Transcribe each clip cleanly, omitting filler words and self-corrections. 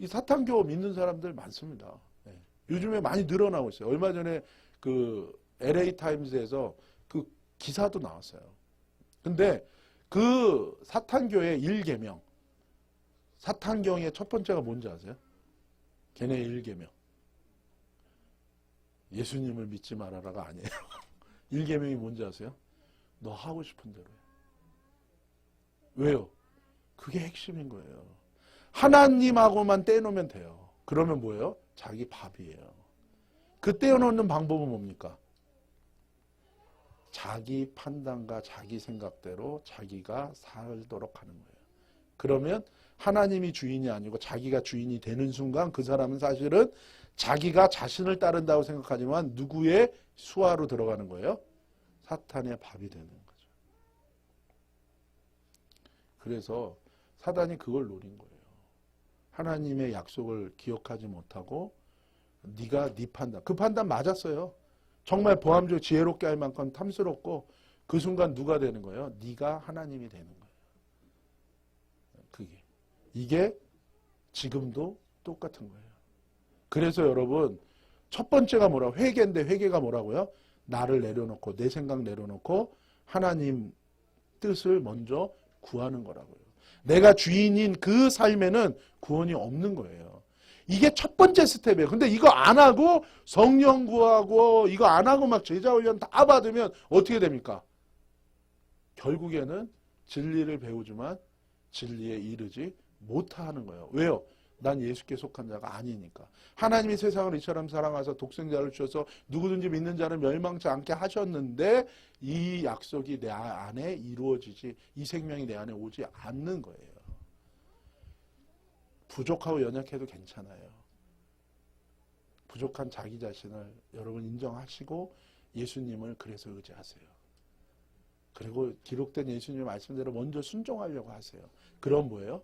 이 사탄교 믿는 사람들 많습니다. 예. 요즘에 많이 늘어나고 있어요. 얼마 전에 그 LA 타임즈에서 그 기사도 나왔어요. 근데 그 사탄교의 1계명, 사탄경의 첫 번째가 뭔지 아세요? 걔네의 1계명. 예수님을 믿지 말아라가 아니에요. 1계명이 뭔지 아세요? 너 하고 싶은 대로 해. 왜요? 그게 핵심인 거예요. 하나님하고만 떼놓으면 돼요. 그러면 뭐예요? 자기 밥이에요. 그 떼어놓는 방법은 뭡니까? 자기 판단과 자기 생각대로 자기가 살도록 하는 거예요. 그러면 하나님이 주인이 아니고 자기가 주인이 되는 순간 그 사람은 사실은 자기가 자신을 따른다고 생각하지만 누구의 수하로 들어가는 거예요? 사탄의 밥이 되는 거죠. 그래서 사단이 그걸 노린 거예요. 하나님의 약속을 기억하지 못하고 네가 네 판단, 그 판단 맞았어요. 정말 보암적 지혜롭게 할 만큼 탐스럽고 그 순간 누가 되는 거예요? 네가 하나님이 되는 거예요. 이게 지금도 똑같은 거예요. 그래서 여러분 첫 번째가 뭐라고? 회개인데 회개가 뭐라고요? 나를 내려놓고 내 생각 내려놓고 하나님 뜻을 먼저 구하는 거라고요. 내가 주인인 그 삶에는 구원이 없는 거예요. 이게 첫 번째 스텝이에요. 근데 이거 안 하고 성령 구하고 이거 안 하고 막 제자 훈련 다 받으면 어떻게 됩니까? 결국에는 진리를 배우지만 진리에 이르지 못하는 거예요. 왜요? 난 예수께 속한 자가 아니니까. 하나님이 세상을 이처럼 사랑하사 독생자를 주셔서 누구든지 믿는 자를 멸망치 않게 하셨는데 이 약속이 내 안에 이루어지지, 이 생명이 내 안에 오지 않는 거예요. 부족하고 연약해도 괜찮아요. 부족한 자기 자신을 여러분 인정하시고 예수님을 그래서 의지하세요. 그리고 기록된 예수님의 말씀대로 먼저 순종하려고 하세요. 그럼 뭐예요?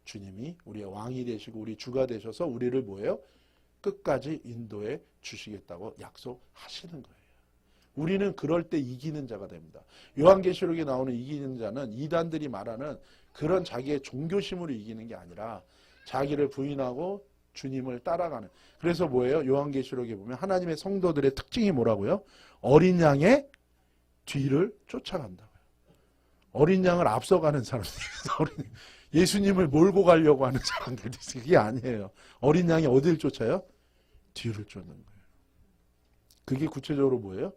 주님이 우리의 왕이 되시고 우리 주가 되셔서 우리를 뭐예요? 끝까지 인도해 주시겠다고 약속하시는 거예요. 우리는 그럴 때 이기는 자가 됩니다. 요한계시록에 나오는 이기는 자는 이단들이 말하는 그런 자기의 종교심으로 이기는 게 아니라 자기를 부인하고 주님을 따라가는. 그래서 뭐예요? 요한계시록에 보면 하나님의 성도들의 특징이 뭐라고요? 어린 양의 뒤를 쫓아간다고요. 어린 양을 앞서가는 사람들. 예수님을 몰고 가려고 하는 사람들. 그게 아니에요. 어린 양이 어디를 쫓아요? 뒤를 쫓는 거예요. 그게 구체적으로 뭐예요?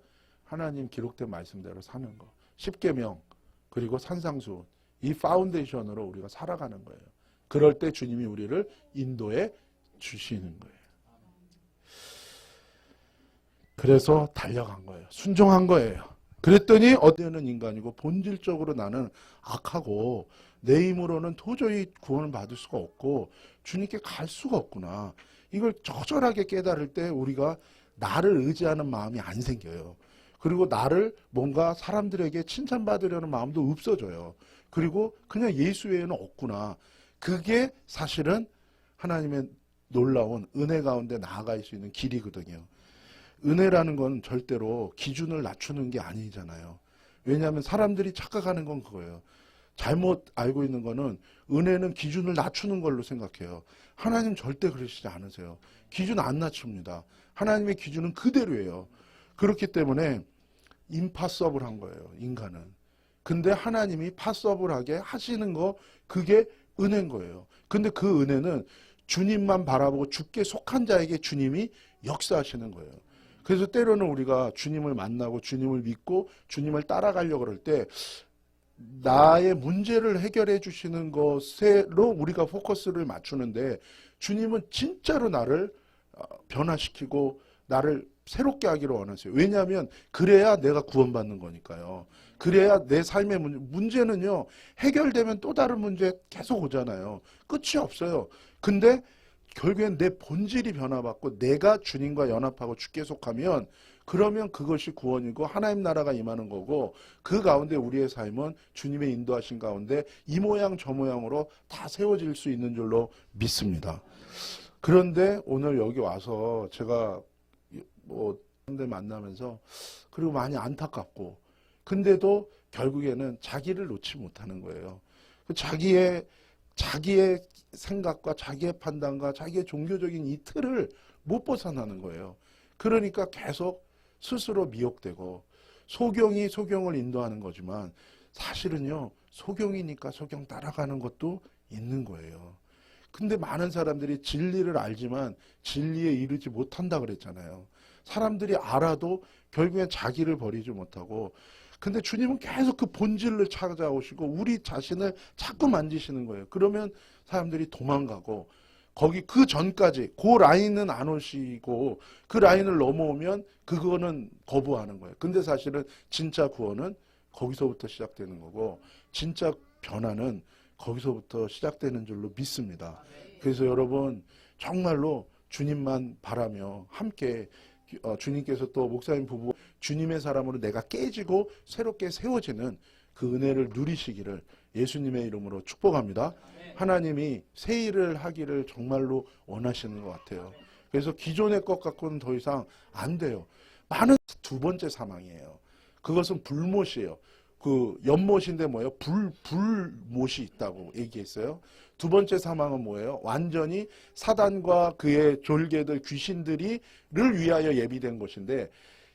하나님 기록된 말씀대로 사는 거. 십계명 그리고 산상수훈. 이 파운데이션으로 우리가 살아가는 거예요. 그럴 때 주님이 우리를 인도해 주시는 거예요. 그래서 달려간 거예요. 순종한 거예요. 그랬더니 어디는 인간이고 본질적으로 나는 악하고 내 힘으로는 도저히 구원을 받을 수가 없고 주님께 갈 수가 없구나. 이걸 적절하게 깨달을 때 우리가 나를 의지하는 마음이 안 생겨요. 그리고 나를 뭔가 사람들에게 칭찬받으려는 마음도 없어져요. 그리고 그냥 예수 외에는 없구나. 그게 사실은 하나님의 놀라운 은혜 가운데 나아갈 수 있는 길이거든요. 은혜라는 건 절대로 기준을 낮추는 게 아니잖아요. 왜냐하면 사람들이 착각하는 건 그거예요. 잘못 알고 있는 거는 은혜는 기준을 낮추는 걸로 생각해요. 하나님 절대 그러시지 않으세요. 기준 안 낮춥니다. 하나님의 기준은 그대로예요. 그렇기 때문에 임파서블한 거예요. 인간은. 근데 하나님이 파서블하게 하시는 거 그게 은혜인 거예요. 근데 그 은혜는 주님만 바라보고 주께 속한 자에게 주님이 역사하시는 거예요. 그래서 때로는 우리가 주님을 만나고 주님을 믿고 주님을 따라가려고 그럴 때 나의 문제를 해결해 주시는 것으로 우리가 포커스를 맞추는데 주님은 진짜로 나를 변화시키고 나를 새롭게 하기를 원하세요. 왜냐하면 그래야 내가 구원받는 거니까요. 그래야 내 삶의 문제는요. 해결되면 또 다른 문제 계속 오잖아요. 끝이 없어요. 근데 결국엔 내 본질이 변화받고 내가 주님과 연합하고 주께 속하면 그러면 그것이 구원이고 하나님 나라가 임하는 거고 그 가운데 우리의 삶은 주님의 인도하신 가운데 이 모양 저 모양으로 다 세워질 수 있는 줄로 믿습니다. 그런데 오늘 여기 와서 제가 사람들 만나면서 그리고 많이 안타깝고 근데도 결국에는 자기를 놓지 못하는 거예요. 자기의 자기의 생각과 자기의 판단과 자기의 종교적인 이 틀을 못 벗어나는 거예요. 그러니까 계속 스스로 미혹되고 소경이 소경을 인도하는 거지만 사실은요, 소경이니까 소경 따라가는 것도 있는 거예요. 근데 많은 사람들이 진리를 알지만 진리에 이르지 못한다 그랬잖아요. 사람들이 알아도 결국엔 자기를 버리지 못하고, 근데 주님은 계속 그 본질을 찾아오시고 우리 자신을 자꾸 만지시는 거예요. 그러면 사람들이 도망가고, 거기 그 전까지 그 라인은 안 오시고 그 라인을 넘어오면 그거는 거부하는 거예요. 근데 사실은 진짜 구원은 거기서부터 시작되는 거고 진짜 변화는 거기서부터 시작되는 줄로 믿습니다. 그래서 여러분 정말로 주님만 바라며 함께 주님께서 또 목사님 부부 주님의 사람으로 내가 깨지고 새롭게 세워지는 그 은혜를 누리시기를 예수님의 이름으로 축복합니다. 하나님이 새 일을 하기를 정말로 원하시는 것 같아요. 그래서 기존의 것 갖고는 더 이상 안 돼요. 많은 두 번째 사망이에요. 그것은 불못이에요. 그 연못인데 뭐예요? 불못이 있다고 얘기했어요. 두 번째 사망은 뭐예요? 완전히 사단과 그의 졸개들 귀신들이를 위하여 예비된 것인데,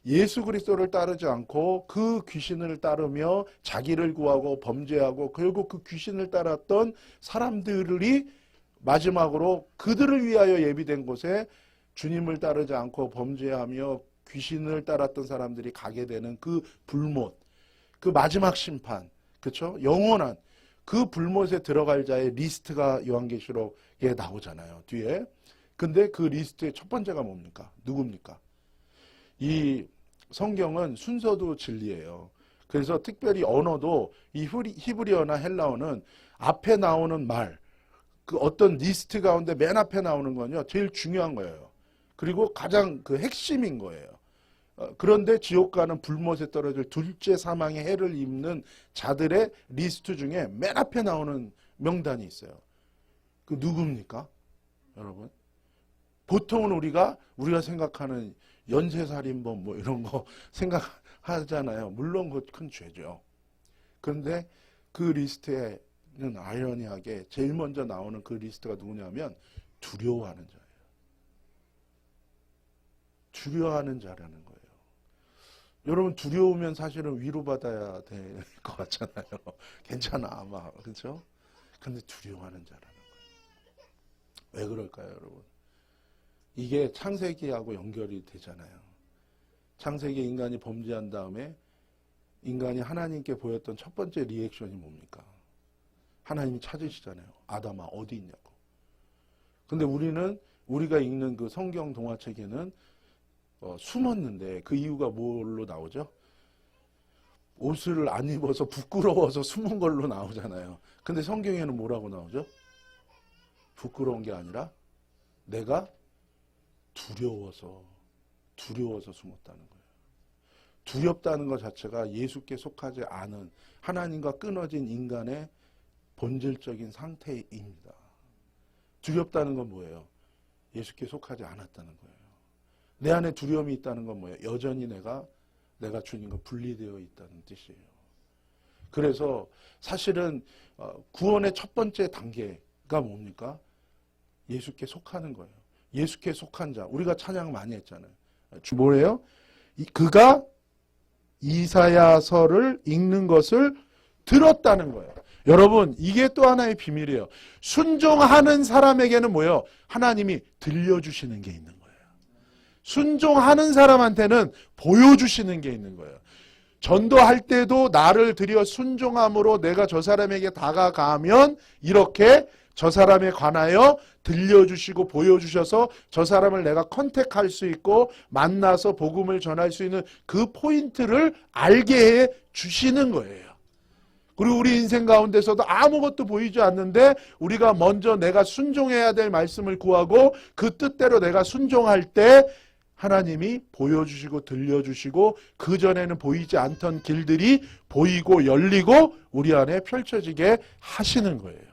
예수 그리스도를 따르지 않고 그 귀신을 따르며 자기를 구하고 범죄하고 결국 그 귀신을 따랐던 사람들이 마지막으로 그들을 위하여 예비된 곳에 주님을 따르지 않고 범죄하며 귀신을 따랐던 사람들이 가게 되는 그 불못, 그 마지막 심판, 그렇죠? 영원한 그 불못에 들어갈 자의 리스트가 요한계시록에 나오잖아요, 뒤에. 근데 그 리스트의 첫 번째가 뭡니까? 누굽니까? 이 성경은 순서도 진리예요. 그래서 특별히 언어도 이 히브리어나 헬라어는 앞에 나오는 말, 그 어떤 리스트 가운데 맨 앞에 나오는 건요, 제일 중요한 거예요. 그리고 가장 그 핵심인 거예요. 그런데 지옥 가는 불못에 떨어질 둘째 사망의 해를 입는 자들의 리스트 중에 맨 앞에 나오는 명단이 있어요. 그 누굽니까? 여러분? 보통은 우리가 생각하는 연쇄살인범 뭐 이런 거 생각하잖아요. 물론 그것 큰 죄죠. 그런데 그 리스트에는 아이러니하게 제일 먼저 나오는 그 리스트가 누구냐면 두려워하는 자예요. 두려워하는 자라는 거예요. 여러분 두려우면 사실은 위로받아야 될 것 같잖아요. 괜찮아 아마, 그렇죠? 근데 두려워하는 자라는 거예요. 왜 그럴까요, 여러분? 이게 창세기하고 연결이 되잖아요. 창세기 인간이 범죄한 다음에 인간이 하나님께 보였던 첫 번째 리액션이 뭡니까? 하나님이 찾으시잖아요. 아담아 어디 있냐고. 근데 우리가 읽는 그 성경 동화책에는 숨었는데 그 이유가 뭘로 나오죠? 옷을 안 입어서 부끄러워서 숨은 걸로 나오잖아요. 근데 성경에는 뭐라고 나오죠? 부끄러운 게 아니라 내가 두려워서 숨었다는 거예요. 두렵다는 것 자체가 예수께 속하지 않은 하나님과 끊어진 인간의 본질적인 상태입니다. 두렵다는 건 뭐예요? 예수께 속하지 않았다는 거예요. 내 안에 두려움이 있다는 건 뭐예요? 여전히 내가 주님과 분리되어 있다는 뜻이에요. 그래서 사실은 구원의 첫 번째 단계가 뭡니까? 예수께 속하는 거예요. 예수께 속한 자. 우리가 찬양 많이 했잖아요. 뭐래요? 그가 이사야서를 읽는 것을 들었다는 거예요. 여러분 이게 또 하나의 비밀이에요. 순종하는 사람에게는 뭐예요? 하나님이 들려주시는 게 있는 거예요. 순종하는 사람한테는 보여주시는 게 있는 거예요. 전도할 때도 나를 들여 순종함으로 내가 저 사람에게 다가가면 이렇게 저 사람에 관하여 들려주시고 보여주셔서 저 사람을 내가 컨택할 수 있고 만나서 복음을 전할 수 있는 그 포인트를 알게 해 주시는 거예요. 그리고 우리 인생 가운데서도 아무것도 보이지 않는데 우리가 먼저 내가 순종해야 될 말씀을 구하고 그 뜻대로 내가 순종할 때 하나님이 보여주시고 들려주시고 그전에는 보이지 않던 길들이 보이고 열리고 우리 안에 펼쳐지게 하시는 거예요.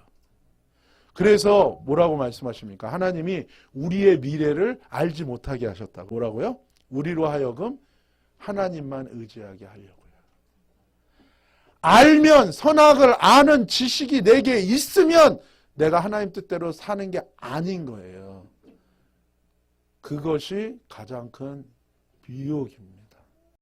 그래서 뭐라고 말씀하십니까? 하나님이 우리의 미래를 알지 못하게 하셨다고. 뭐라고요? 우리로 하여금 하나님만 의지하게 하려고요. 알면, 선악을 아는 지식이 내게 있으면 내가 하나님 뜻대로 사는 게 아닌 거예요. 그것이 가장 큰 미혹입니다.